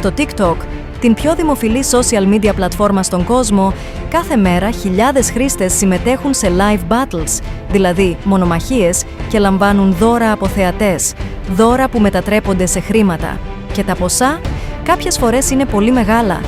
Στο TikTok, την πιο δημοφιλή social media πλατφόρμα στον κόσμο, κάθε μέρα χιλιάδες χρήστες συμμετέχουν σε live battles, δηλαδή μονομαχίες, και λαμβάνουν δώρα από θεατές, δώρα που μετατρέπονται σε χρήματα. Και τα ποσά κάποιες φορές είναι πολύ μεγάλα.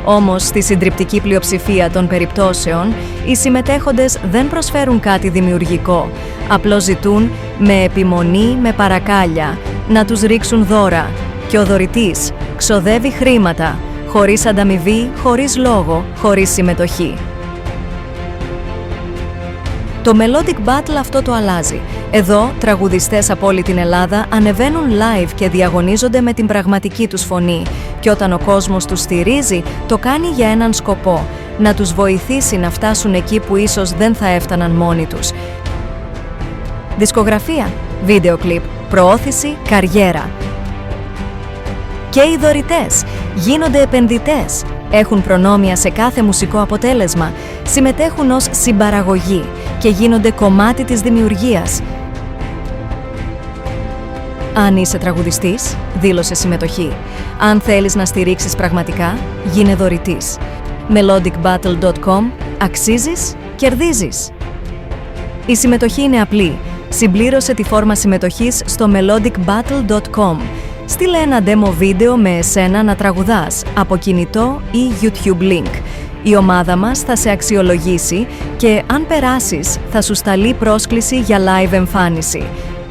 Όμως, στη συντριπτική πλειοψηφία των περιπτώσεων, οι συμμετέχοντες δεν προσφέρουν κάτι δημιουργικό, απλώς ζητούν με επιμονή, με παρακάλια, να τους ρίξουν δώρα. Και ο δωρητής ξοδεύει χρήματα, χωρίς ανταμοιβή, χωρίς λόγο, χωρίς συμμετοχή. Το Melodic Battle αυτό το αλλάζει. Εδώ, τραγουδιστές από όλη την Ελλάδα ανεβαίνουν live και διαγωνίζονται με την πραγματική τους φωνή. Και όταν ο κόσμος τους στηρίζει, το κάνει για έναν σκοπό, να τους βοηθήσει να φτάσουν εκεί που ίσως δεν θα έφταναν μόνοι τους. Δισκογραφία, βίντεο κλιπ, προώθηση, καριέρα. Και οι δωρητές γίνονται επενδυτές, έχουν προνόμια σε κάθε μουσικό αποτέλεσμα, συμμετέχουν ως συμπαραγωγή και γίνονται κομμάτι της δημιουργίας. Αν είσαι τραγουδιστής, δήλωσε συμμετοχή. Αν θέλεις να στηρίξεις πραγματικά, γίνε δωρητής. melodicbattle.com. Αξίζεις, κερδίζεις. Η συμμετοχή είναι απλή. Συμπλήρωσε τη φόρμα συμμετοχής στο melodicbattle.com. Στείλε ένα demo βίντεο με εσένα να τραγουδάς από κινητό ή YouTube link. Η ομάδα μας θα σε αξιολογήσει και αν περάσεις θα σου σταλεί πρόσκληση για live εμφάνιση.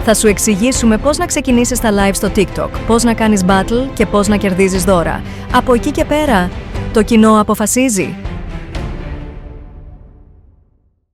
Θα σου εξηγήσουμε πώς να ξεκινήσεις τα live στο TikTok, πώς να κάνεις battle και πώς να κερδίζεις δώρα. Από εκεί και πέρα, το κοινό αποφασίζει.